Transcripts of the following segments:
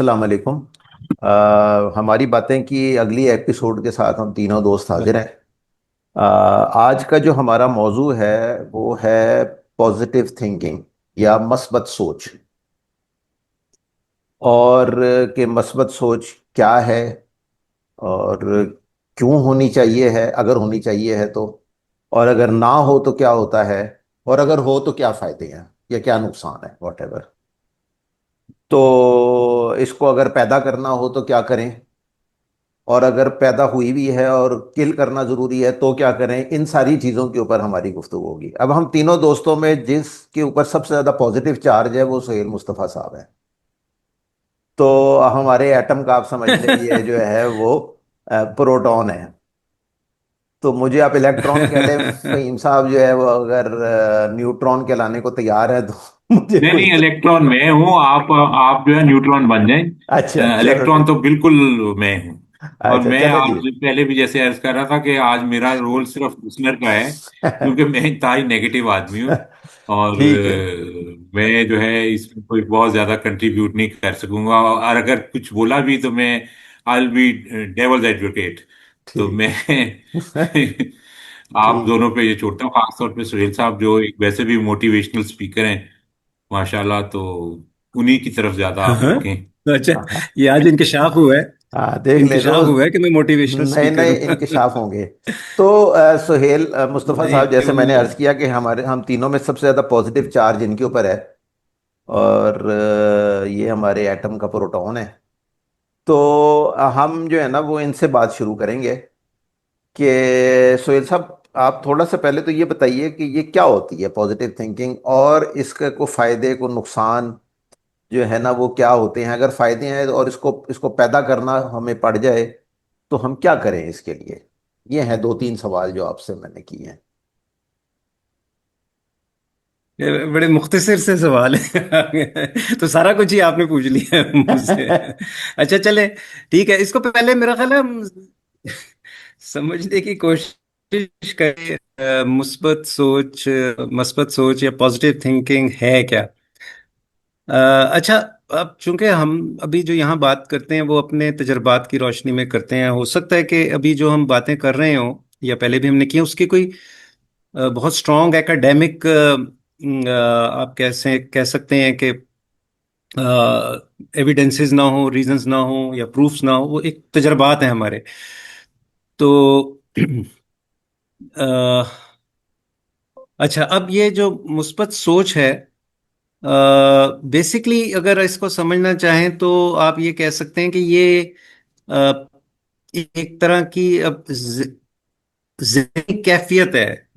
अस्सलाम वालेकुम। हमारी बातें की अगली एपिसोड के साथ हम तीनों दोस्त हाजिर हैं। आज का जो हमारा मौजू है वो है पॉजिटिव थिंकिंग या मस्बत सोच। और कि मस्बत सोच क्या है और क्यों होनी चाहिए है, अगर होनी चाहिए है तो, और अगर ना हो तो क्या होता है, और अगर हो तो क्या फायदे हैं या क्या नुकसान है, वॉट एवर। तो इसको अगर पैदा करना हो तो क्या करें, और अगर पैदा हुई भी है और किल करना जरूरी है तो क्या करें। इन सारी चीज़ों के ऊपर हमारी गुफ्तगू होगी। अब हम तीनों दोस्तों में जिसके ऊपर सबसे ज़्यादा पॉजिटिव चार्ज है वो सुहेल मुस्तफ़ा साहब है। तो हमारे एटम का आप समझ लें ये जो है वो प्रोटॉन है। तो मुझे आप इलेक्ट्रॉन कह लें, फ़हीम साहब जो है वो अगर न्यूट्रॉन के लाने को तैयार है तो मुझे नहीं कोई नहीं, इलेक्ट्रॉन में हूँ। आप जो है न्यूट्रॉन बन अच्छा जाए। चलो इलेक्ट्रॉन ठीक। तो बिल्कुल मैं हूँ। और अच्छा मैं चलो जी। आज पहले भी जैसे अर्ज कर रहा था कि आज मेरा रोल सिर्फ लिसनर का है, क्योंकि मैं इंतहाई नेगेटिव आदमी हूँ। और ठीक है। मैं जो है इसमें कोई बहुत ज्यादा कंट्रीब्यूट नहीं कर सकूंगा, और अगर कुछ बोला भी तो मैं आई बी डेवल्स एडवोकेट। तो ठीक मैं है। आप ठीक दोनों है। पे ये छोड़ता हूँ, खासतौर पे सुहेल साहब जो एक वैसे भी मोटिवेशनल स्पीकर हैं माशाल्लाह। तो उन्हीं की तरफ ज्यादा हाँ आप हाँ। झुकें। तो अच्छा, हाँ ये आज इंकशाफ हुआ है। हाँ। देख ले इंकशाफ रोज हुआ है कि मैं मोटिवेशनल नए स्पीकर नए हूँ। इंकशाफ होंगे। तो सुहेल मुस्तफ़ा नहीं साहब, जैसे मैंने वो अर्ज किया कि हमारे हम तीनों में सबसे ज़्यादा पॉजिटिव चार्ज इनके ऊपर है। और ये हमारे एटम का प्रोटॉन है। तो हम जो है ना वो इनसे बात शुरू करेंगे कि सुहेल साहब, आप थोड़ा सा पहले तो ये बताइए कि ये क्या होती है पॉजिटिव थिंकिंग, और इसके को फायदे को नुकसान जो है ना वो क्या होते हैं। अगर फायदे हैं और इसको इसको पैदा करना हमें पड़ जाए तो हम क्या करें इसके लिए। ये हैं दो तीन सवाल जो आपसे मैंने किए हैं। ये बड़े मुख्तसर से सवाल है। तो सारा कुछ ही आपने पूछ लिया है मुझसे। अच्छा चले, ठीक है। इसको पहले मेरा ख्याल है हम समझने की कोशिश करें। मुस्बत सोच या पॉजिटिव थिंकिंग है क्या। अ, अच्छा, अब चूंकि हम अभी जो यहाँ बात करते हैं वो अपने तजर्बात की रोशनी में करते हैं, हो सकता है कि अभी जो हम बातें कर रहे हो या पहले भी हमने की उसकी कोई बहुत स्ट्रॉन्ग एकेडमिक आप कैसे कह सकते हैं कि एविडेंसेस ना हो, रीजंस ना हो या प्रूफ्स ना हो, वो एक तजर्बात है हमारे। तो अ, अच्छा, अब ये जो मुस्बत सोच है, बेसिकली अगर इसको समझना चाहें तो आप ये कह सकते हैं कि ये अ, एक तरह की अब ज़हनी कैफियत है।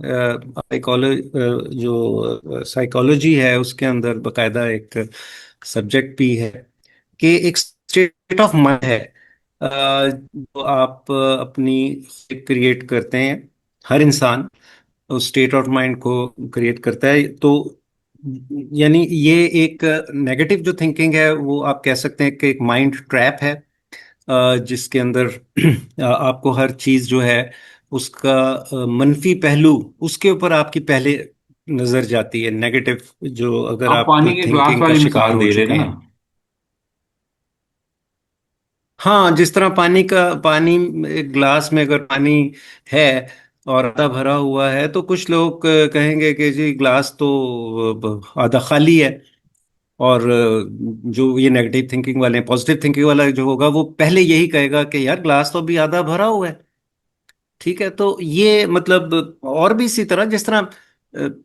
जो साइकोलॉजी है उसके अंदर बकायदा एक सब्जेक्ट भी है कि एक स्टेट ऑफ माइंड है, जो आप अपनी क्रिएट करते हैं। हर इंसान उस स्टेट ऑफ माइंड को क्रिएट करता है। तो यानी ये एक नेगेटिव जो थिंकिंग है वो आप कह सकते हैं कि एक माइंड ट्रैप है, जिसके अंदर आपको हर चीज जो है उसका मनफी पहलू, उसके ऊपर आपकी पहले नजर जाती है, नेगेटिव। जो अगर आप आप पानी के ग्लास थिंकिंग का वाली शिकार मिसाल हो दे रहे चुके थे ना। हैं। हाँ, जिस तरह पानी एक ग्लास में अगर पानी है और आधा भरा हुआ है तो कुछ लोग कहेंगे कि जी ग्लास तो आधा खाली है। और जो ये नेगेटिव थिंकिंग वाले हैं, पॉजिटिव थिंकिंग वाला जो होगा वो पहले यही कहेगा कि यार ग्लास तो अभी आधा भरा हुआ है। ठीक है, तो ये मतलब, और भी इसी तरह जिस तरह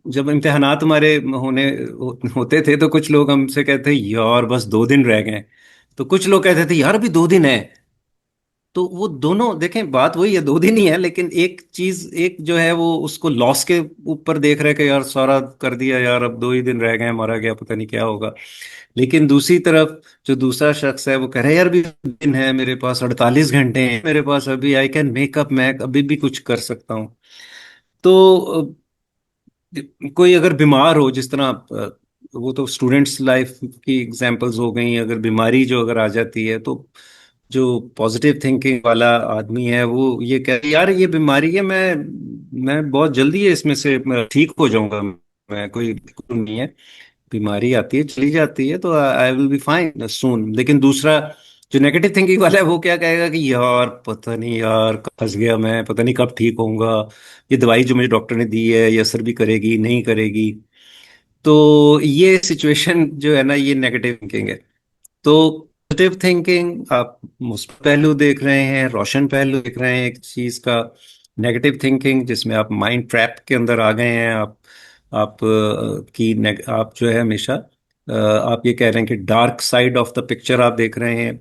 जब इम्तिहानात हमारे होते थे तो कुछ लोग हमसे कहते यार बस 2 दिन रह गए। तो कुछ लोग कहते थे यार अभी 2 दिन है। तो वो दोनों देखें, बात वही है, 2 दिन ही है, लेकिन एक चीज एक जो है वो उसको लॉस के ऊपर देख रहे हैं कि यार सारा कर दिया यार, अब 2 ही दिन रह गए, मारा गया, पता नहीं क्या होगा। लेकिन दूसरी तरफ जो दूसरा शख्स है वो कह रहा है यार भी दिन है, मेरे पास 48 घंटे हैं, मेरे पास अभी आई कैन मेकअप, मैं अभी भी कुछ कर सकता हूँ। तो कोई अगर बीमार हो, जिस तरह वो तो स्टूडेंट्स लाइफ की एग्जांपल्स हो गई, अगर बीमारी जो अगर आ जाती है तो जो पॉजिटिव थिंकिंग वाला आदमी है वो ये कह यार ये बीमारी है, मैं बहुत जल्दी है इसमें से मैं ठीक हो जाऊंगा, मैं कोई नहीं है। बीमारी आती है चली जाती है, तो आई विल बी फाइन सून। लेकिन दूसरा जो नेगेटिव थिंकिंग वाला है वो क्या कहेगा कि यार पता नहीं यार कब फंस गया मैं, पता नहीं कब ठीक होऊंगा, ये दवाई जो मुझे डॉक्टर ने दी है ये असर भी करेगी नहीं करेगी। तो ये सिचुएशन जो है ना, ये नेगेटिव थिंकिंग है। तो पॉजिटिव थिंकिंग, आप मुस्बत पहलू देख रहे हैं, रोशन पहलू देख रहे हैं एक चीज का। नेगेटिव थिंकिंग जिसमें आप माइंड ट्रैप के अंदर आ गए हैं, आप जो है हमेशा आप ये कह रहे हैं कि dark side of the picture आप देख रहे हैं।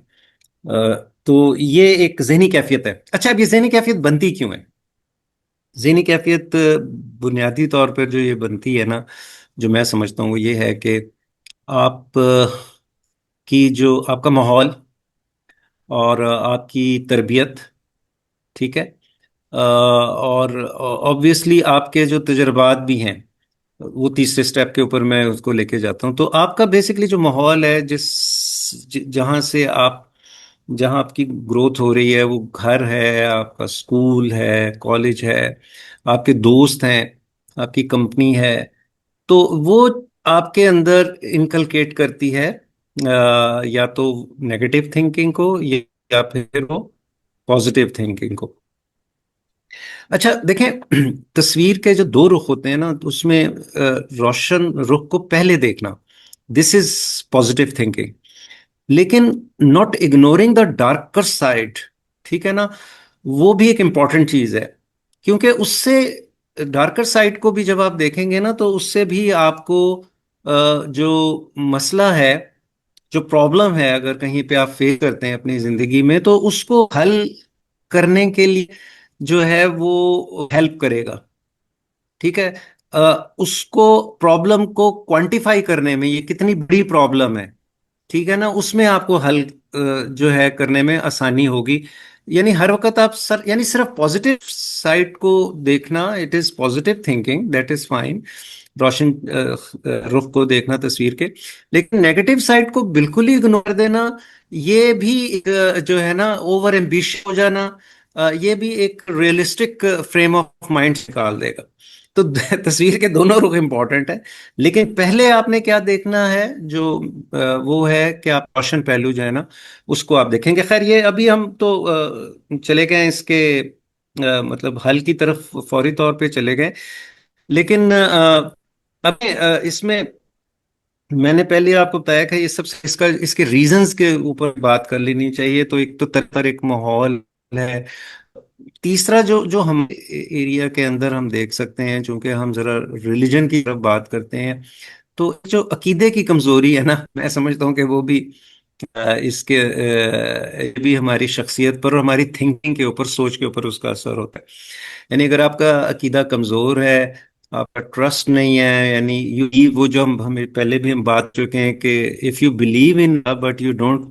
तो ये एक जहनी कैफियत है। अच्छा, अब ये जहनी कैफियत बनती क्यों है? जहनी कैफियत बुनियादी तौर पर जो ये बनती है ना, जो मैं समझता हूँ वो ये है कि आप की जो आपका माहौल और आपकी तरबियत, ठीक है, और ऑब्वियसली आपके जो तजुर्बात भी हैं, वो तीसरे स्टेप के ऊपर मैं उसको लेके जाता हूँ। तो आपका बेसिकली जो माहौल है, जहाँ से आप, जहाँ आपकी ग्रोथ हो रही है, वो घर है, आपका स्कूल है, कॉलेज है, आपके दोस्त हैं, आपकी कंपनी है, तो वो आपके अंदर इनकलकेट करती है या तो नेगेटिव थिंकिंग को या फिर वो पॉजिटिव थिंकिंग को। अच्छा देखें, तस्वीर के जो दो रुख होते हैं ना, तो उसमें रोशन रुख को पहले देखना, दिस इज पॉजिटिव थिंकिंग। लेकिन not ignoring the darker side, ठीक है ना, वो भी एक इंपॉर्टेंट चीज है। क्योंकि उससे, डार्कर साइड को भी जब आप देखेंगे ना, तो उससे भी आपको जो मसला है, जो प्रॉब्लम है, अगर कहीं पे आप फेस करते हैं अपनी जिंदगी में, तो उसको हल करने के लिए जो है वो हेल्प करेगा। ठीक है, उसको, प्रॉब्लम को क्वांटिफाई करने में, ये कितनी बड़ी प्रॉब्लम है, ठीक है ना, उसमें आपको हल जो है करने में आसानी होगी। यानी हर वक्त आप सर, यानी सिर्फ पॉजिटिव साइड को देखना, it is positive thinking, that is fine. रोशन रुख को देखना तस्वीर के। लेकिन नेगेटिव साइड को बिल्कुल ही इग्नोर देना, ये भी एक, जो है ना, ओवर एम्बिशियस हो जाना, ये भी एक रियलिस्टिक फ्रेम ऑफ माइंड निकाल देगा। तो तस्वीर के दोनों रुख इंपॉर्टेंट है। लेकिन पहले आपने क्या देखना है, जो वो है कि आप रोशन पहलू जो है ना, उसको आप देखेंगे। खैर, ये अभी हम तो चले गए इसके मतलब हल की तरफ फौरी तौर पे चले गए। लेकिन अभी इसमें मैंने पहले आपको बताया कि ये सब, इसका, इसके रीजंस के ऊपर बात कर लेनी चाहिए। तो एक तो तरतर एक माहौल है। तीसरा जो जो हम एरिया के अंदर हम देख सकते हैं, चूंकि हम जरा रिलीजन की तरफ बात करते हैं, तो जो अकीदे की कमजोरी है ना, मैं समझता हूँ कि वो भी इसके ये भी हमारी शख्सियत पर और हमारी थिंकिंग के ऊपर, सोच के ऊपर उसका असर होता है। यानी अगर आपका अकीदा कमजोर है, आपका ट्रस्ट नहीं है, यानी यू, वो जो हम, हमें पहले भी हम बात चुके हैं कि if you believe in but you don't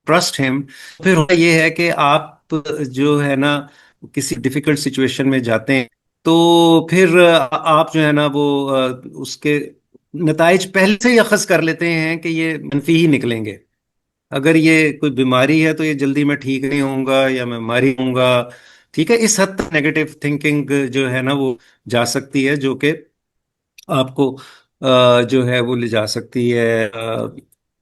trust him, फिर होता ये है कि आप जो है ना, किसी डिफिकल्ट सिचुएशन में जाते हैं, तो फिर आप जो है ना वो उसके नताइज पहले से ही अखज़ कर लेते हैं कि ये मनफी ही निकलेंगे। अगर ये कोई बीमारी है तो ये जल्दी मैं ठीक नहीं होऊंगा या मैं मरी होऊंगा। ठीक है, इस हद तक नेगेटिव थिंकिंग जो है ना वो जा सकती है, जो कि आपको जो है वो ले जा सकती है,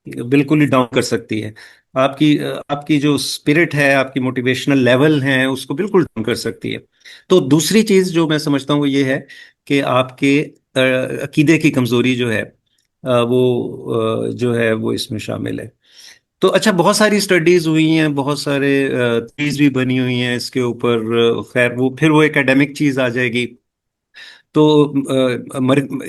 बिल्कुल ही डाउन कर सकती है। आपकी जो स्पिरिट है, आपकी मोटिवेशनल लेवल है, उसको बिल्कुल डाउन कर सकती है। तो दूसरी चीज जो मैं समझता हूँ वो ये है कि आपके अकीदे की कमजोरी जो है, जो है वो इसमें शामिल है। तो अच्छा, बहुत सारी स्टडीज हुई हैं, बहुत सारे थीरीज भी बनी हुई हैं इसके ऊपर। खैर, वो फिर वो एकेडमिक चीज आ जाएगी। तो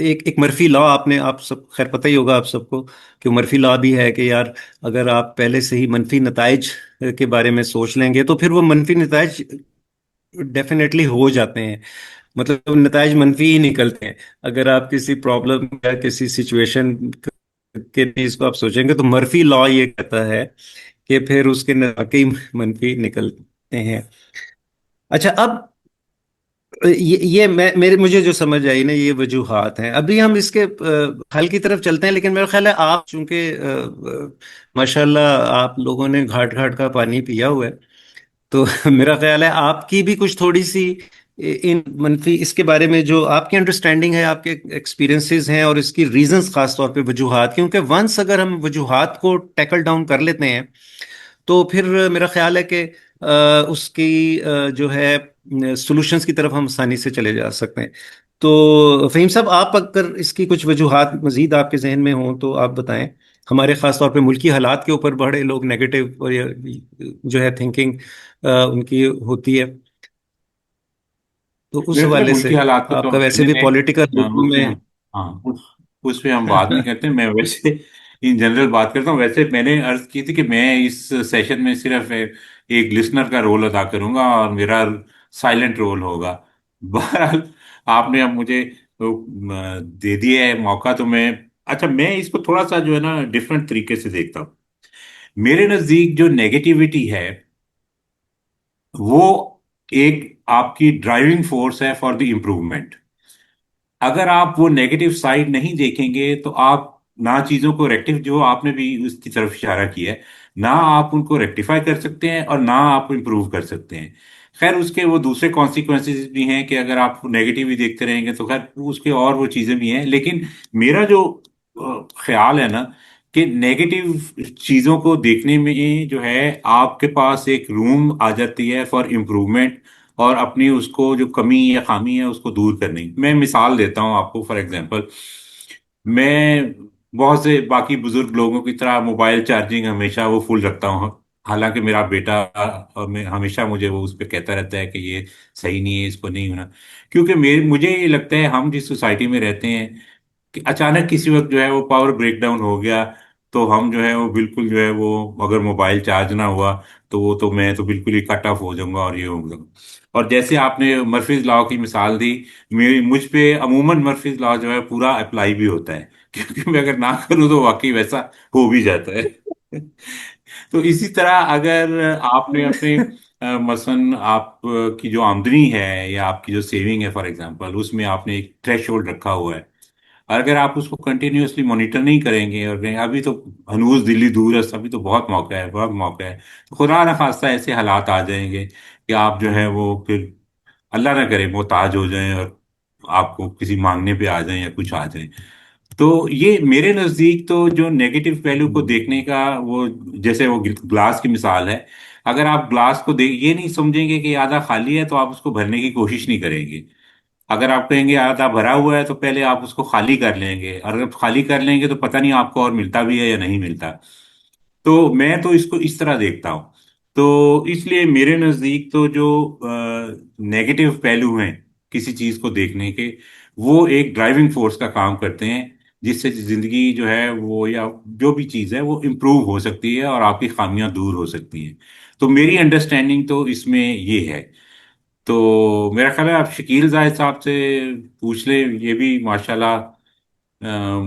एक एक मर्फी लॉ, आपने, आप सब खैर पता ही होगा आप सबको, कि मर्फी लॉ भी है कि यार, अगर आप पहले से ही मनफी नताइज के बारे में सोच लेंगे, तो फिर वो मनफी नताइज डेफिनेटली हो जाते हैं। मतलब नताइज मनफी ही निकलते हैं। अगर आप किसी प्रॉब्लम या किसी सिचुएशन के चीज को आप सोचेंगे, तो मर्फी लॉ ये कहता है कि फिर उसके वाकई मनफी निकलते हैं। अच्छा, अब ये मैं, मेरे मुझे जो समझ आई ना, ये वजूहात हैं। अभी हम इसके हल की तरफ चलते हैं। लेकिन मेरा ख्याल है आप चूंकि माशाल्लाह आप लोगों ने घाट घाट का पानी पिया हुआ है, तो मेरा ख्याल है आपकी भी कुछ थोड़ी सी इन मनफी इसके बारे में जो आपकी अंडरस्टैंडिंग है, आपके एक्सपीरियंसेस हैं, और इसकी रीजंस खास तौर पे वजूहात, क्योंकि वंस अगर हम वजूहात को टैकल डाउन कर लेते हैं तो फिर मेरा ख्याल है कि उसकी जो है सॉल्यूशंस की तरफ हम आसानी से चले जा सकते हैं। तो फहीम साहब, आप अगर इसकी कुछ वजूहात मजीद आपके जहन में हों तो आप बताएं। हमारे खास तौर पे मुल्की हालात के ऊपर बड़े लोग नेगेटिव और जो है थिंकिंग उनकी होती है, तो उस मेरे ख्याल है हवाले से मुल्की हालात को तो आपका हम वैसे पहले भी में, पॉलिटिकल उसमें में। हम, हाँ उस पे हम बात नहीं करते। मैं वैसे इन जनरल बात करता हूँ। वैसे मैंने अर्ज की थी कि मैं इस सेशन में सिर्फ एक लिसनर का रोल अदा करूंगा और मेरा साइलेंट रोल होगा। बहरहाल आपने अब मुझे तो, दे दिया है मौका, तो मैं, अच्छा मैं इसको थोड़ा सा जो है ना डिफरेंट तरीके से देखता हूँ। मेरे नजदीक जो नेगेटिविटी है वो एक आपकी ड्राइविंग फोर्स है फॉर द इम्प्रूवमेंट। अगर आप वो नेगेटिव साइड नहीं देखेंगे तो आप ना चीजों को रेक्टिव, जो आपने भी उसकी तरफ इशारा किया है, ना आप उनको रेक्टिफाई कर सकते हैं और ना आप इम्प्रूव कर सकते हैं। खैर उसके वो दूसरे कॉन्सिक्वेंसेस भी हैं कि अगर आप नेगेटिव ही देखते रहेंगे तो खैर उसके और वो चीजें भी हैं। लेकिन मेरा जो ख्याल है ना कि नेगेटिव चीजों को देखने में जो है आपके पास एक रूम आ जाती है फॉर इम्प्रूवमेंट और अपनी उसको जो कमी या खामी है उसको दूर करने की। मैं मिसाल देता हूँ आपको, फॉर एग्जांपल मैं बहुत से बाकी बुजुर्ग लोगों की तरह मोबाइल चार्जिंग हमेशा वो फुल रखता हूँ। हालांकि मेरा बेटा मैं हमेशा मुझे वो उस पर कहता रहता है कि ये सही नहीं है, इसको नहीं होना। क्योंकि मेरे मुझे ये लगता है हम जिस सोसाइटी में रहते हैं कि अचानक किसी वक्त जो है वो पावर ब्रेक डाउन हो गया तो हम जो है वो बिल्कुल जो है वो, अगर मोबाइल चार्ज ना हुआ तो वो तो मैं तो बिल्कुल ही कट ऑफ हो जाऊंगा और ये हो जाऊंगा। और जैसे आपने मर्फीज लॉ की मिसाल दी, मेरी मुझ पे अमूमन मर्फीज लॉ जो है पूरा अप्लाई भी होता है क्योंकि मैं अगर ना करूँ तो वाकई वैसा हो भी जाता है। तो इसी तरह अगर आपने अपने मसलन आप की जो आमदनी है या आपकी जो सेविंग है फॉर एग्जांपल, उसमें आपने एक थ्रेश होल्ड रखा हुआ है, और अगर आप उसको कंटिन्यूअसली मॉनिटर नहीं करेंगे और कहें अभी तो हनूज दिल्ली दूर है, अभी तो बहुत मौका है, बहुत मौका है, तो खुदा न खास्ता ऐसे हालात आ जाएंगे कि आप जो है वो फिर अल्लाह ना करे मोहताज हो जाएं और आपको किसी मांगने पे आ जाएं या कुछ आ जाए। तो ये मेरे नज़दीक तो जो नेगेटिव पहलू को देखने का वो, जैसे वो ग्लास की मिसाल है। अगर आप ग्लास को देख ये नहीं समझेंगे कि आधा खाली है तो आप उसको भरने की कोशिश नहीं करेंगे। अगर आप कहेंगे आधा भरा हुआ है तो पहले आप उसको खाली कर लेंगे, और अगर खाली कर लेंगे तो पता नहीं आपको और मिलता भी है या नहीं मिलता। तो मैं तो इसको इस तरह देखता हूँ। तो इसलिए मेरे नज़दीक तो जो नेगेटिव पहलू हैं किसी चीज़ को देखने के, वो एक ड्राइविंग फोर्स का काम करते हैं जिससे जिंदगी जो है वो, या जो भी चीज़ है वो इम्प्रूव हो सकती है और आपकी खामियां दूर हो सकती हैं। तो मेरी अंडरस्टैंडिंग तो इसमें ये है। तो मेरा ख्याल है आप शकील जायद साहब से पूछ लें, ये भी माशाल्लाह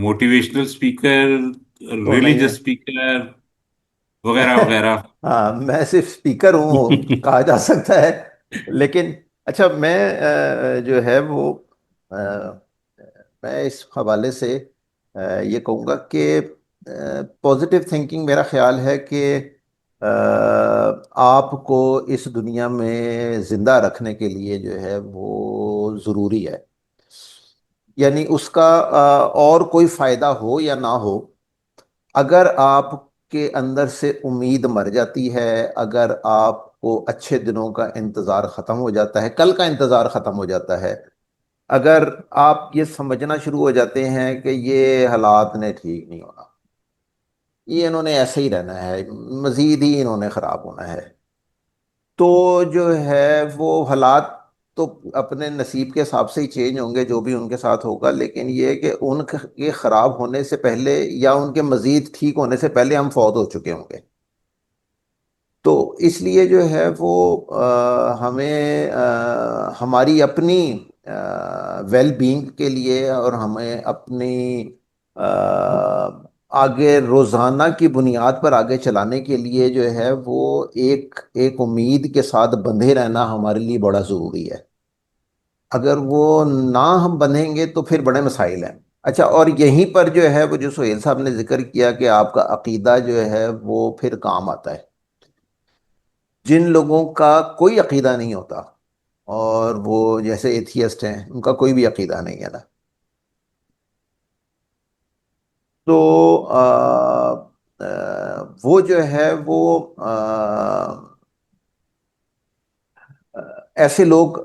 मोटिवेशनल स्पीकर, तो नहीं है। रिलीजियस स्पीकर वगैरह वगैरह। हाँ, मैं सिर्फ स्पीकर हूँ कहा जा सकता है। लेकिन अच्छा, मैं जो है वो अ, मैं इस हवाले से ये कहूँगा कि पॉजिटिव थिंकिंग, मेरा ख्याल है कि आपको इस दुनिया में जिंदा रखने के लिए जो है वो ज़रूरी है। यानी उसका और कोई फायदा हो या ना हो, अगर आपके अंदर से उम्मीद मर जाती है, अगर आपको अच्छे दिनों का इंतजार खत्म हो जाता है, कल का इंतजार खत्म हो जाता है, अगर आप ये समझना शुरू हो जाते हैं कि ये हालात ने ठीक नहीं होना, ये इन्होंने ऐसे ही रहना है, मजीद ही इन्होंने खराब होना है, तो जो है वो हालात तो अपने नसीब के हिसाब से ही चेंज होंगे जो भी उनके साथ होगा। लेकिन ये है कि उनके खराब होने से पहले या उनके मजीद ठीक होने से पहले हम फौत हो चुके होंगे। तो इसलिए जो है वो हमें हमारी अपनी वेल बीइंग के लिए और हमें अपनी अ, आगे रोजाना की बुनियाद पर आगे चलाने के लिए जो है वो एक एक उम्मीद के साथ बंधे रहना हमारे लिए बड़ा जरूरी है। अगर वो ना हम बंधेंगे तो फिर बड़े मसाइल हैं। अच्छा, और यहीं पर जो है वो जो सुहेल साहब ने जिक्र किया कि आपका अकीदा जो है वो फिर काम आता है। जिन लोगों का कोई अकीदा नहीं होता, और वो जैसे एथियस्ट हैं, उनका कोई भी अकीदा नहीं है ना। तो वो जो है वो ऐसे लोग,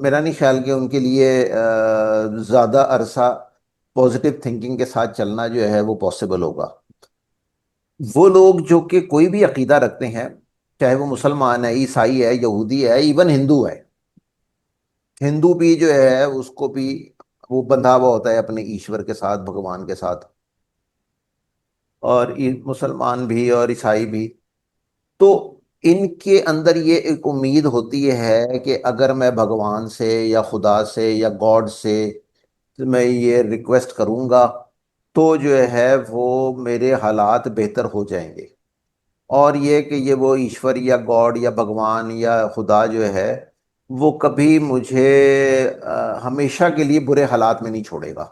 मेरा नहीं ख्याल कि उनके लिए ज़्यादा अरसा पॉजिटिव थिंकिंग के साथ चलना जो है वो पॉसिबल होगा। वो लोग जो कि कोई भी अकीदा रखते हैं, चाहे वो मुसलमान है, ईसाई है, यहूदी है, इवन हिंदू है। हिंदू भी जो है उसको भी वो बंधा हुआ होता है अपने ईश्वर के साथ, भगवान के साथ। और मुसलमान भी और ईसाई भी। तो इनके अंदर ये एक उम्मीद होती है कि अगर मैं भगवान से या खुदा से या गॉड से मैं ये रिक्वेस्ट करूंगा तो जो है वो मेरे हालात बेहतर हो जाएंगे। और ये कि ये वो ईश्वर या गॉड या भगवान या खुदा जो है वो कभी मुझे हमेशा के लिए बुरे हालात में नहीं छोड़ेगा।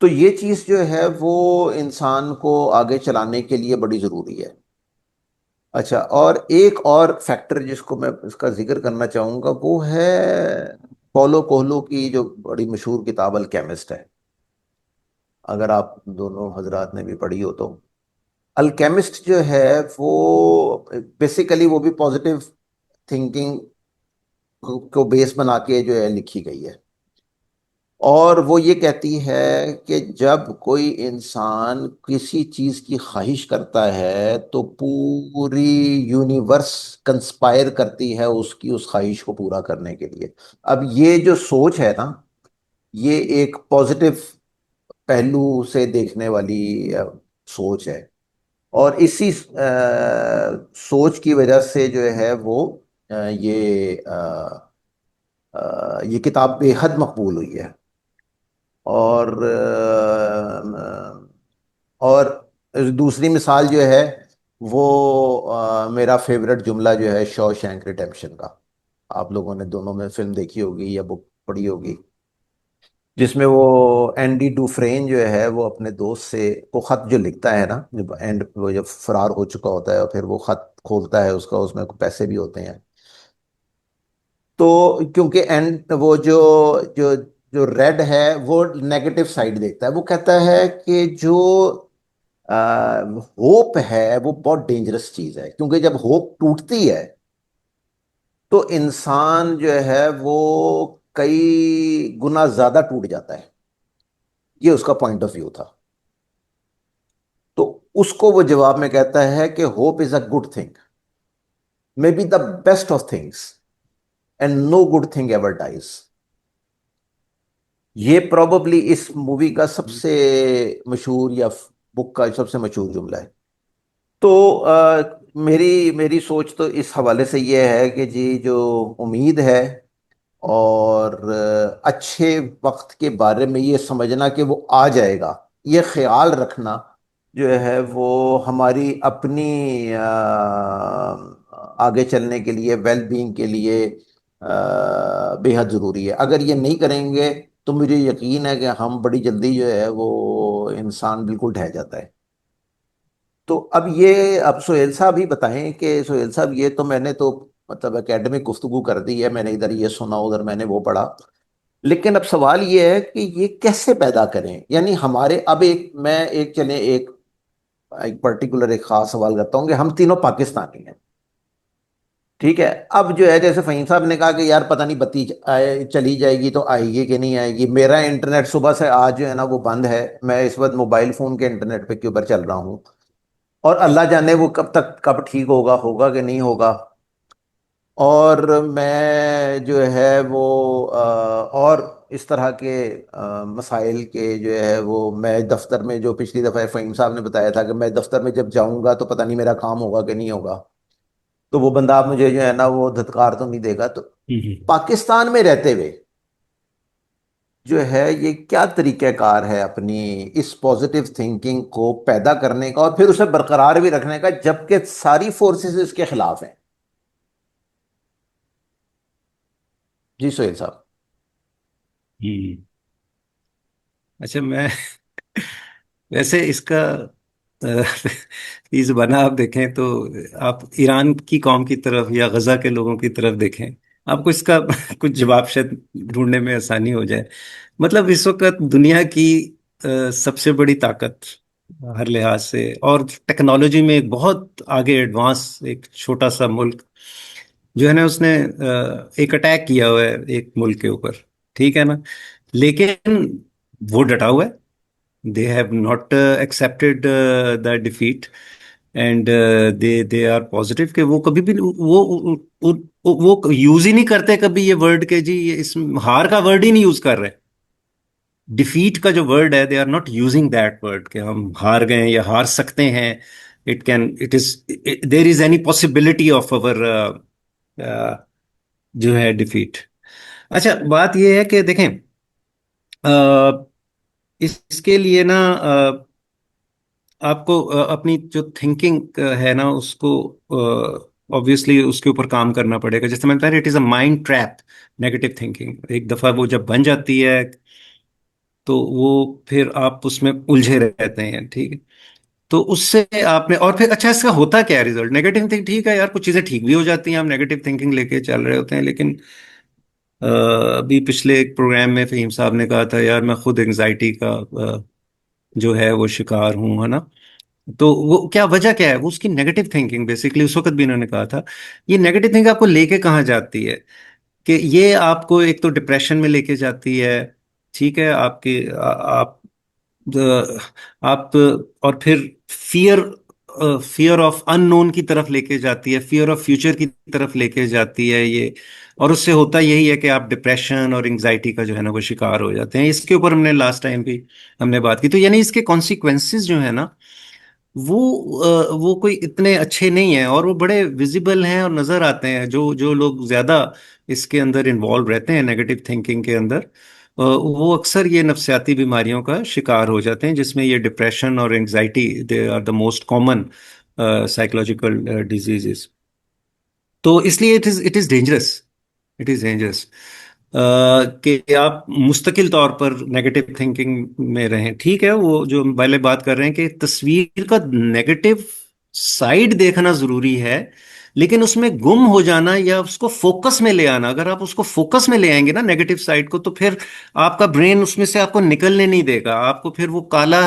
तो ये चीज़ जो है वो इंसान को आगे चलाने के लिए बड़ी ज़रूरी है। अच्छा, और एक और फैक्टर जिसको मैं इसका जिक्र करना चाहूँगा वो है पौलो कोहलो की जो बड़ी मशहूर किताब अल्केमिस्ट है। अगर आप दोनों हजरात ने भी पढ़ी हो तो अल्केमिस्ट जो है वो बेसिकली वो भी पॉजिटिव थिंकिंग को बेस बना के जो है लिखी गई है। और वो ये कहती है कि जब कोई इंसान किसी चीज की ख्वाहिश करता है तो पूरी यूनिवर्स कंस्पायर करती है उसकी उस ख्वाहिश को पूरा करने के लिए। अब ये जो सोच है ना, ये एक पॉजिटिव पहलू से देखने वाली सोच है। और इसी सोच की वजह से जो है वो ये किताब बेहद मकबूल हुई है। और और दूसरी मिसाल जो है वो मेरा फेवरेट जुमला जो है शॉशैंक रिडेम्पशन का। आप लोगों ने दोनों में फिल्म देखी होगी या बुक पढ़ी होगी, जिसमें वो एंडी डूफ्रेन जो है वो अपने दोस्त से को खत जो लिखता है ना, जब एंड वो जब फरार हो चुका होता है और फिर वो खत खोलता है उसका, उसमें पैसे भी होते हैं। तो क्योंकि एंड वो जो जो रेड है वो नेगेटिव साइड देखता है, वो कहता है कि जो होप है वो बहुत डेंजरस चीज है, क्योंकि जब होप टूटती है तो इंसान जो है वो कई गुना ज्यादा टूट जाता है। ये उसका पॉइंट ऑफ व्यू था। तो उसको वो जवाब में कहता है कि hope is a good thing, may be the best of things, and no good thing ever dies. ये प्रोबेबली इस मूवी का सबसे मशहूर या बुक का सबसे मशहूर जुमला है। तो मेरी मेरी सोच तो इस हवाले से ये है कि जी जो उम्मीद है और अच्छे वक्त के बारे में ये समझना कि वो आ जाएगा, ये ख्याल रखना जो है वो हमारी अपनी आगे चलने के लिए, वेल बीइंग के लिए बेहद ज़रूरी है। अगर ये नहीं करेंगे तो मुझे यकीन है कि हम बड़ी जल्दी जो है वो इंसान बिल्कुल ढह जाता है। तो अब सोहेल साहब ही बताएं कि सोहेल साहब, ये तो मैंने तो मतलब एकेडमिक गुफ्तगू कर दी है, मैंने इधर ये सुना उधर मैंने वो पढ़ा। लेकिन अब सवाल ये है कि ये कैसे पैदा करें, यानी हमारे अब एक मैं एक चले एक एक पर्टिकुलर एक खास सवाल करता हूँ कि हम तीनों पाकिस्तानी हैं, ठीक है। अब जो है जैसे फहीम साहब ने कहा कि यार पता नहीं बत्ती चली जाएगी तो आएगी कि नहीं आएगी। मेरा इंटरनेट सुबह से आज जो है ना वो बंद है। मैं इस वक्त मोबाइल फोन के इंटरनेट पे के ऊपर चल रहा हूँ, और अल्लाह जाने वो कब तक कब ठीक होगा, होगा कि नहीं होगा। और मैं जो है वो और इस तरह के मसाइल के जो है वो मैं दफ्तर में, जो पिछली दफ़ा फ़हीम साहब ने बताया था कि मैं दफ्तर में जब जाऊंगा तो पता नहीं मेरा काम होगा कि नहीं होगा। तो वो बंदा आप मुझे जो है ना वो धत्कार तो नहीं देगा। तो हम्म। पाकिस्तान में रहते हुए जो है ये क्या तरीक़ाकार है अपनी इस पॉजिटिव थिंकिंग को पैदा करने का और फिर उसे बरकरार भी रखने का, जबकि सारी फोर्सेस इसके खिलाफ हैं। जी सोहेल साहब। हम्म। अच्छा, मैं वैसे इसका इस बना आप देखें तो आप ईरान की कौम की तरफ या गजा के लोगों की तरफ देखें, आपको इसका कुछ जवाब शायद ढूंढने में आसानी हो जाए। मतलब इस वक्त दुनिया की सबसे बड़ी ताकत हर लिहाज से, और टेक्नोलॉजी में एक बहुत आगे एडवांस एक छोटा सा मुल्क जो है ना, उसने एक अटैक किया हुआ है एक मुल्क के ऊपर, ठीक है ना, लेकिन वो डटा हुआ है। They have not accepted the defeat, and they are positive कि वो कभी भी वो यूज ही नहीं करते कभी ये वर्ड के जी, ये इस हार का वर्ड ही नहीं यूज कर रहे। डिफीट का जो वर्ड है, they are not using that word कि हम हार गए या हार सकते हैं। It can it is there is any possibility of our जो है डिफीट। अच्छा, बात यह है कि देखें, अ, इसके लिए ना आपको अपनी जो थिंकिंग है ना उसको ऑब्वियसली उसके ऊपर काम करना पड़ेगा। जैसे मैंने बताया, it is a mind trap. Negative thinking एक दफा वो जब बन जाती है तो वो फिर आप उसमें उलझे रहते हैं, ठीक है। तो उससे आपने, और फिर अच्छा इसका होता क्या है रिजल्ट? नेगेटिव थिंकिंग ठीक है यार, कुछ चीजें ठीक भी हो जाती हैं, हम नेगेटिव थिंकिंग लेके चल रहे होते हैं, लेकिन अभी पिछले एक प्रोग्राम में फहीम साहब ने कहा था यार मैं खुद एंजाइटी का जो है वो शिकार हूँ, है ना। तो वो क्या वजह क्या है? वो उसकी नेगेटिव थिंकिंग, बेसिकली उस वक्त भी इन्होंने कहा था। ये नेगेटिव थिंकिंग आपको लेके कहाँ जाती है? कि ये आपको एक तो डिप्रेशन में लेके जाती है, ठीक है, आपके आप आप और फिर फियर फियर ऑफ अननोन की तरफ लेके जाती है, फियर ऑफ फ्यूचर की तरफ लेके जाती है ये। और उससे होता यही है कि आप डिप्रेशन और एंजाइटी का जो है ना वो शिकार हो जाते हैं। इसके ऊपर हमने लास्ट टाइम भी हमने बात की। तो यानी इसके कॉन्सिक्वेंसेस जो है ना वो वो कोई इतने अच्छे नहीं हैं, और वो बड़े विजिबल हैं और नजर आते हैं। जो जो लोग ज्यादा इसके अंदर इन्वॉल्व रहते हैं नेगेटिव थिंकिंग के अंदर, वो अक्सर ये नफसियाती बीमारियों का शिकार हो जाते हैं, जिसमें ये डिप्रेशन और anxiety they are the most common psychological diseases. तो इसलिए it is dangerous. It is dangerous कि आप मुस्तकिल तौर पर नेगेटिव थिंकिंग में रहें। ठीक है, वो जो हम पहले बात कर रहे हैं कि तस्वीर का नेगेटिव साइड देखना जरूरी है, लेकिन उसमें गुम हो जाना या उसको फोकस में ले आना, अगर आप उसको फोकस में ले आएंगे ना नेगेटिव साइड को, तो फिर आपका ब्रेन उसमें से आपको निकलने नहीं देगा। आपको फिर वो काला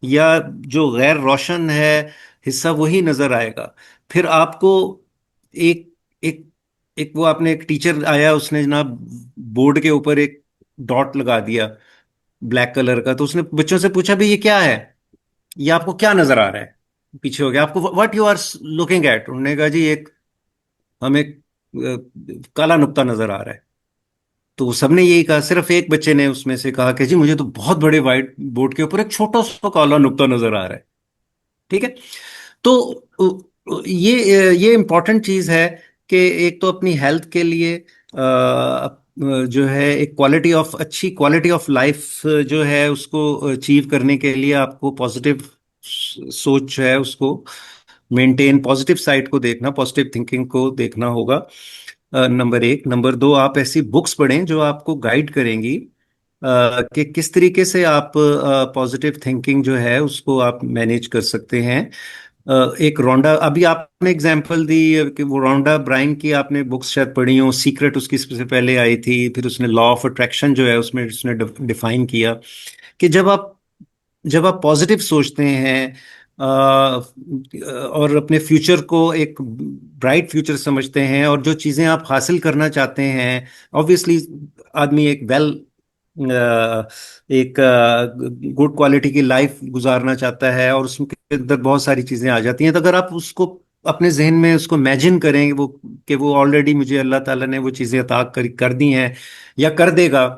या जो गैर रोशन है हिस्सा वही नजर आएगा। फिर आपको एक एक एक वो आपने, एक टीचर आया उसने जनाब बोर्ड के ऊपर एक डॉट लगा दिया ब्लैक कलर का, तो उसने बच्चों से पूछा भी ये क्या है, ये आपको क्या नजर आ रहा है? पीछे हो गया, आपको what you are looking at? उन्होंने कहा जी एक, हमें काला नुक्ता नजर आ रहा है। तो सबने यही कहा, सिर्फ एक बच्चे ने उसमें से कहा कि जी मुझे तो बहुत बड़े व्हाइट बोर्ड के ऊपर एक छोटा सा काला नुक्ता नजर आ रहा है। ठीक है। तो ये इम्पोर्टेंट चीज है कि एक तो अपनी हेल्थ के लिए जो है एक क्वालिटी ऑफ, अच्छी क्वालिटी ऑफ लाइफ जो है उसको अचीव करने के लिए आपको पॉजिटिव सोच है उसको मेंटेन, पॉजिटिव साइड को देखना, पॉजिटिव थिंकिंग को देखना होगा। नंबर एक। नंबर दो, आप ऐसी बुक्स पढ़ें जो आपको गाइड करेंगी कि किस तरीके से आप पॉजिटिव थिंकिंग जो है उसको आप मैनेज कर सकते हैं। एक रोंडा, अभी आपने एग्जांपल दी कि वो रोंडा ब्राइन की आपने बुक्स शायद पढ़ी हो, सीक्रेट उसकी सबसे पहले आई थी, फिर उसने लॉ ऑफ अट्रैक्शन जो है उसमें उसने डिफाइन किया कि जब आप पॉजिटिव सोचते हैं और अपने फ्यूचर को एक ब्राइट फ्यूचर समझते हैं, और जो चीज़ें आप हासिल करना चाहते हैं, ऑब्वियसली आदमी एक एक गुड क्वालिटी की लाइफ गुजारना चाहता है, और उसके अंदर बहुत सारी चीज़ें आ जाती हैं। तो अगर आप उसको अपने जहन में उसको इमेजिन करें वो कि वो ऑलरेडी मुझे अल्लाह ताला ने वो चीज़ें अता कर दी हैं या कर देगा,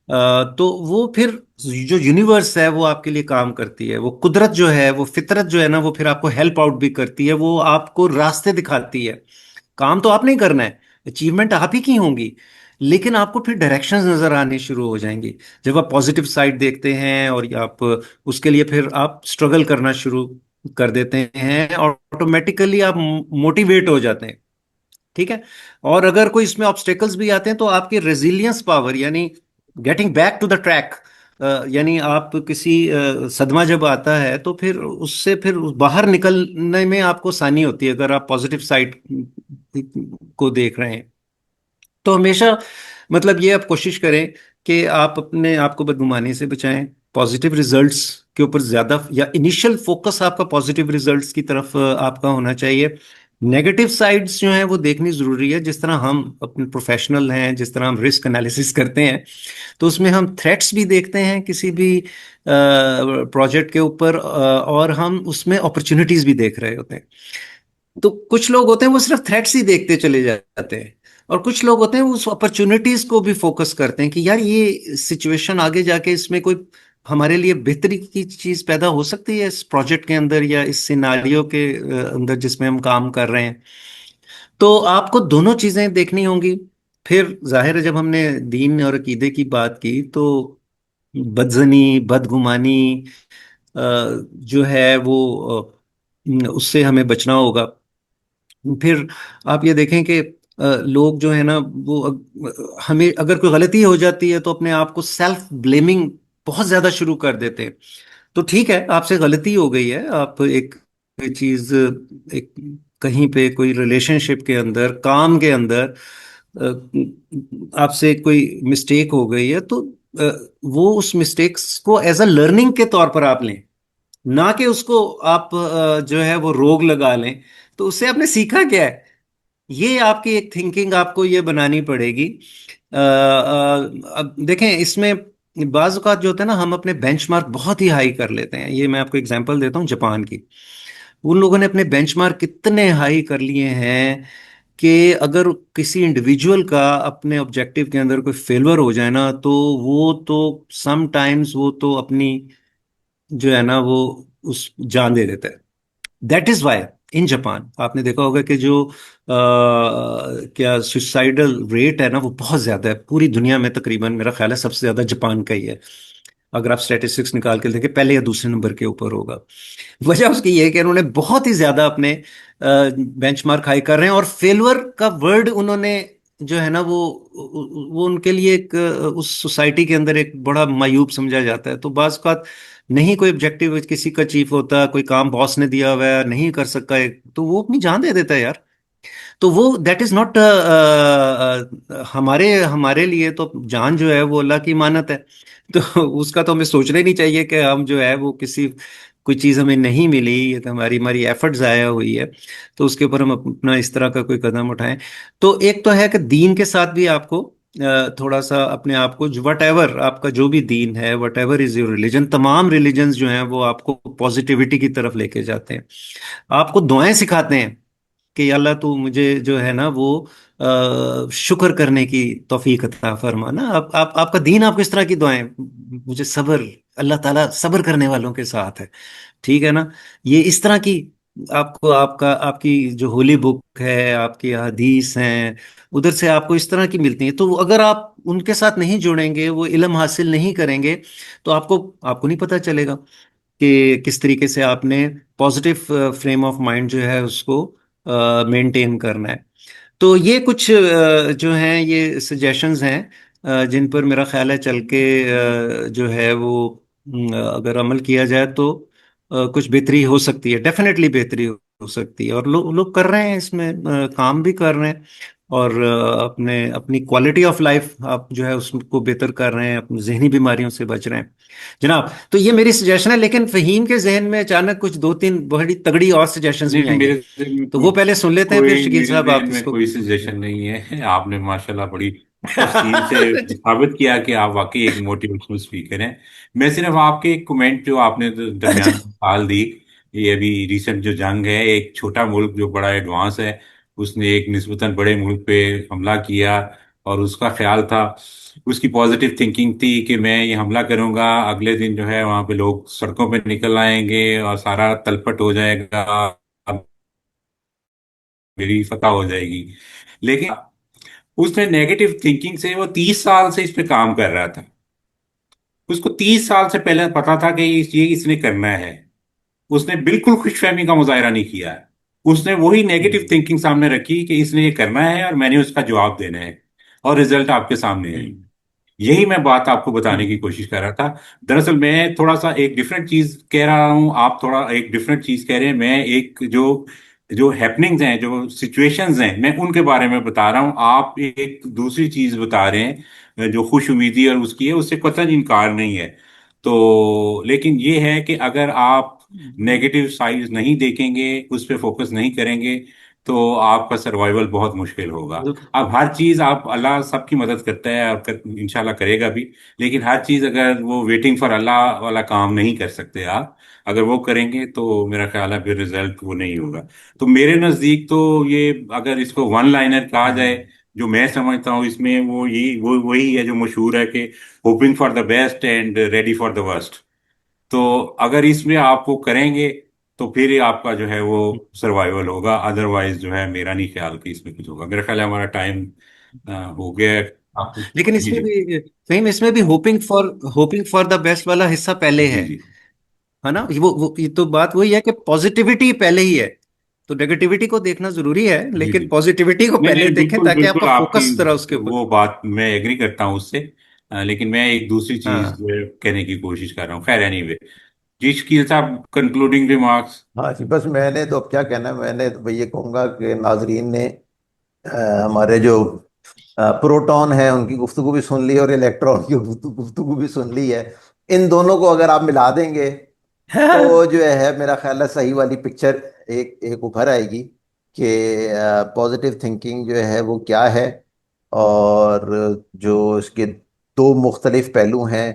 तो वो फिर जो यूनिवर्स है वो आपके लिए काम करती है। वो कुदरत जो है, वो फितरत जो है ना, वो फिर आपको हेल्प आउट भी करती है, वो आपको रास्ते दिखाती है। काम तो आपने ही करना है, अचीवमेंट आप ही की होंगी, लेकिन आपको फिर डायरेक्शंस नजर आने शुरू हो जाएंगी जब आप पॉजिटिव साइड देखते हैं, और आप उसके लिए फिर आप स्ट्रगल करना शुरू कर देते हैं, और ऑटोमेटिकली आप मोटिवेट हो जाते हैं। ठीक है। और अगर कोई इसमें ऑब्स्टेकल्स भी आते हैं तो आपकी रेजिलियंस पावर, यानी getting back to the track, यानी आप किसी सदमा जब आता है तो फिर उससे फिर बाहर निकलने में आपको आसानी होती है अगर आप पॉजिटिव साइड को देख रहे हैं। तो हमेशा मतलब ये आप कोशिश करें कि आप अपने आप को बदगुमानी से बचाएं, पॉजिटिव रिजल्ट्स के ऊपर ज्यादा, या इनिशियल फोकस आपका पॉजिटिव रिजल्ट्स की तरफ आपका होना चाहिए। नेगेटिव साइड्स जो हैं वो देखनी जरूरी है। जिस तरह हम अपने प्रोफेशनल हैं, जिस तरह हम रिस्क एनालिसिस करते हैं, तो उसमें हम थ्रेट्स भी देखते हैं किसी भी प्रोजेक्ट के ऊपर, और हम उसमें अपॉर्चुनिटीज भी देख रहे होते हैं। तो कुछ लोग होते हैं वो सिर्फ थ्रेट्स ही देखते चले जाते हैं, और कुछ लोग होते हैं वो उस अपॉर्चुनिटीज को भी फोकस करते हैं कि यार ये सिचुएशन आगे जाके इसमें कोई हमारे लिए बेहतरी की चीज पैदा हो सकती है इस प्रोजेक्ट के अंदर या इस सिनारियो के अंदर जिसमें हम काम कर रहे हैं। तो आपको दोनों चीजें देखनी होंगी। फिर जाहिर है जब हमने दीन और अकीदे की बात की, तो बदजनी, बदगुमानी जो है वो उससे हमें बचना होगा। फिर आप ये देखें कि लोग जो है ना वो हमें अगर कोई गलती हो जाती है तो अपने आप को सेल्फ ब्लेमिंग बहुत ज्यादा शुरू कर देते हैं। तो ठीक है, आपसे गलती हो गई है, आप एक चीज, एक कहीं पे कोई रिलेशनशिप के अंदर, काम के अंदर आपसे कोई मिस्टेक हो गई है, तो वो उस मिस्टेक्स को एज अ लर्निंग के तौर पर आप लें, ना कि उसको आप जो है वो रोग लगा लें। तो उससे आपने सीखा क्या है, ये आपकी एक थिंकिंग आपको ये बनानी पड़ेगी। अब देखें इसमें बाज़ औक़ात जो होता है ना, हम अपने बेंचमार्क बहुत ही हाई कर लेते हैं। ये मैं आपको एग्जांपल देता हूँ जापान की। उन लोगों ने अपने बेंचमार्क कितने हाई कर लिए हैं कि अगर किसी इंडिविजुअल का अपने ऑब्जेक्टिव के अंदर कोई फेलियर हो जाए ना, तो वो तो समटाइम्स वो तो अपनी जो है ना वो उस जान दे देता है। That is why in Japan आपने देखा होगा कि जो क्या सुसाइडल रेट है ना वो बहुत ज्यादा है पूरी दुनिया में। तकरीबन मेरा ख्याल है सबसे ज्यादा जापान का ही है। अगर आप स्टैटिस्टिक्स निकाल के देखें, पहले या दूसरे नंबर के ऊपर होगा। वजह उसकी ये है कि उन्होंने बहुत ही ज्यादा अपने बेंचमार्क हाई कर रहे हैं, और फेलवर का वर्ड उन्होंने जो है ना वो उनके लिए एक उस सोसाइटी के अंदर एक बड़ा मायूब समझा जाता है। तो बाज़ औक़ात नहीं कोई ऑब्जेक्टिव किसी का चीफ होता, कोई काम बॉस ने दिया हुआ है नहीं कर सका है, तो वो अपनी जान दे देता है यार। तो वो दैट इज नॉट हमारे हमारे लिए तो जान जो है वो अल्लाह की मानत है। तो उसका तो हमें सोचना ही नहीं चाहिए कि हम जो है वो किसी कोई चीज़ हमें नहीं मिली, ये तो हमारी हमारी एफर्ट ज़ाया हुई है, तो उसके ऊपर हम अपना इस तरह का कोई कदम उठाएं। तो एक तो है कि दीन के साथ भी आपको थोड़ा सा अपने आप को, वट एवर आपका जो भी दीन है, what ever is your religion, तमाम रिलीजन्स जो हैं वो आपको पॉजिटिविटी की तरफ लेके जाते हैं, आपको दुआएं सिखाते हैं कि अल्लाह तू मुझे जो है ना वो शुक्र करने की तौफीक अता फरमा ना। आप आपका दीन आपको इस तरह की दुआएं, मुझे सब्र, अल्लाह ताला सब्र करने वालों के साथ है, ठीक है ना। ये इस तरह की आपको आपका आपकी जो होली बुक है, आपकी हदीस हैं, उधर से आपको इस तरह की मिलती हैं। तो अगर आप उनके साथ नहीं जुड़ेंगे, वो इल्म हासिल नहीं करेंगे, तो आपको आपको नहीं पता चलेगा कि किस तरीके से आपने पॉजिटिव फ्रेम ऑफ माइंड जो है उसको मेंटेन करना है। तो ये कुछ जो हैं ये सजेशंस हैं जिन पर मेरा ख्याल है चल के जो है वो अगर अमल किया जाए तो कुछ बेहतरी हो सकती है, डेफिनेटली बेहतरी हो सकती है। और लोग कर रहे हैं इसमें, काम भी कर रहे हैं, और अपने अपनी क्वालिटी ऑफ लाइफ आप जो है उसको बेहतर कर रहे हैं, अपनी जहनी बीमारियों से बच रहे हैं जनाब। तो ये मेरी सजेशन है, लेकिन फहीम के जहन में अचानक कुछ दो तीन बड़ी तगड़ी और सजेशंस भी नहीं, आई मेरे हैं। जहन में तो वो पहले सुन लेते हैं, फिर शकील मेरे साहब आप जहन में इसको। कोई सजेशन नहीं है। आपने माशाल्लाह बड़ी तफसील से साबित किया कि आप वाकई एक मोटिवेशनल स्पीकर हैं। मैं सिर्फ आपके एक कमेंट जो आपने दरमियान में डाल दी, ये अभी रिसेंट जो जंग है, एक छोटा मुल्क जो बड़ा एडवांस है उसने एक निस्बतन बड़े मुल्क पे हमला किया, और उसका ख्याल था, उसकी पॉजिटिव थिंकिंग थी कि मैं ये हमला करूंगा, अगले दिन जो है वहां पे लोग सड़कों पे निकल आएंगे और सारा तलपट हो जाएगा, मेरी फतह हो जाएगी। लेकिन उसने नेगेटिव थिंकिंग से, वो 30 साल से इस पे काम कर रहा था, उसको 30 साल से पहले पता था कि ये इसने करना है। उसने बिल्कुल खुशफहमी का मुजाहरा नहीं किया है। उसने वही नेगेटिव हम्म, थिंकिंग सामने रखी कि इसने ये करना है और मैंने उसका जवाब देना है, और रिजल्ट आपके सामने है। हम्म, यही मैं बात आपको बताने हम्म, की कोशिश कर रहा था। दरअसल मैं थोड़ा सा एक डिफरेंट चीज कह रहा हूँ, आप थोड़ा एक डिफरेंट चीज कह रहे हैं। मैं एक जो जो हैपनिंग्स हैं, जो सिचुएशंस हैं, मैं उनके बारे में बता रहा हूँ। आप एक दूसरी चीज बता रहे हैं जो खुश उम्मीदी और उसकी है, उससे कतई इनकार नहीं है। तो लेकिन ये है कि अगर आप नेगेटिव साइड नहीं देखेंगे, उस पर फोकस नहीं करेंगे, तो आपका सर्वाइवल बहुत मुश्किल होगा। अब हर चीज आप, अल्लाह सबकी मदद करता है और इंशाल्लाह करेगा भी। लेकिन हर चीज अगर वो वेटिंग फॉर अल्लाह वाला काम नहीं कर सकते आप। अगर वो करेंगे तो मेरा ख्याल है फिर रिजल्ट वो नहीं होगा। तो मेरे नजदीक तो ये, अगर इसको वन लाइनर कहा जाए, जो मैं समझता हूँ इसमें, वो यही वो वही है जो मशहूर है कि hoping for the best and ready for the worst. तो अगर इसमें आप वो करेंगे तो फिर ही आपका जो है वो सर्वाइवल होगा। अदरवाइज जो है, मेरा नहीं ख्याल कि इसमें कुछ होगा। मेरा ख्याल है हमारा टाइम हो गया है। लेकिन जी इसमें जी भी, फहीम, इसमें भी होपिंग फॉर द बेस्ट वाला हिस्सा पहले जी जी है ना? वो ये तो बात वही है कि पॉजिटिविटी पहले ही है। तो नेगेटिविटी को देखना जरूरी है, जी लेकिन जी। पॉजिटिविटी को नहीं पहले नहीं, देखें बिल्कुल ताकि बिल्कुल आपका आपकी फोकस तरह उसके ऊपर। वो बात मैं एग्री करता हूँ उससे। लेकिन मैं एक दूसरी चीज हाँ। कहने की कोशिश कर रहा हूँ। खैर, एनीवे, जी शकील साहब, कंक्लूडिंग रिमार्क्स। हाँ जी, बस मैंने तो अब क्या कहना है, मैंने तो ये कहूँगा कि नाजरीन ने हमारे जो प्रोटॉन है उनकी गुफ्तगू भी सुन ली है और इलेक्ट्रॉन की गुफ्तगू भी सुन ली है। इन दोनों को अगर आप मिला देंगे तो जो है मेरा ख्याल है सही वाली पिक्चर एक एक उभर आएगी कि पॉजिटिव थिंकिंग जो है वो क्या है, और जो इसके दो मुख्तलिफ पहलू हैं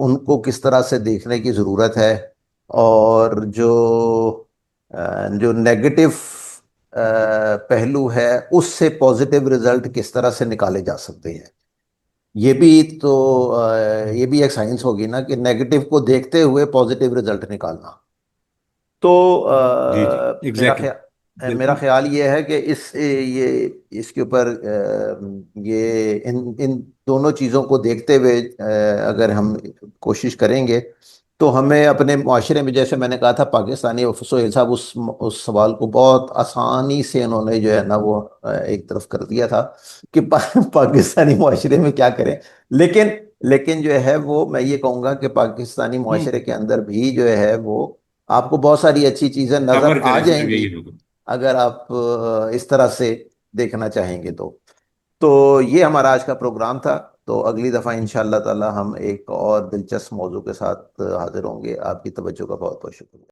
उनको किस तरह से देखने की ज़रूरत है, और जो नेगेटिव पहलू है उससे पॉजिटिव रिजल्ट किस तरह से निकाले जा सकते हैं। ये भी तो ये भी एक साइंस होगी ना कि नेगेटिव को देखते हुए पॉजिटिव रिजल्ट निकालना। तो जी जी एग्जैक्टली। मेरा बिल्कुल। ख्याल ये है कि ये इसके ऊपर ये इन दोनों चीज़ों को देखते हुए अगर हम कोशिश करेंगे तो हमें अपने माशरे में, जैसे मैंने कहा था, पाकिस्तानी सोहेल साहब उस सवाल को बहुत आसानी से उन्होंने जो है ना वो एक तरफ कर दिया था कि पाकिस्तानी माशरे में क्या करें। लेकिन लेकिन जो है वो मैं ये कहूँगा कि पाकिस्तानी माशरे के अंदर भी जो है वो आपको बहुत सारी अच्छी चीजें नजर सबर आ करें, सिर्फ जाएंगी यही होगा। अगर आप इस तरह से देखना चाहेंगे तो ये हमारा आज का प्रोग्राम था। तो अगली दफा इंशाअल्लाह ताला हम एक और दिलचस्प मौजू के साथ हाजिर होंगे। आपकी तवज्जो का बहुत बहुत शुक्रिया।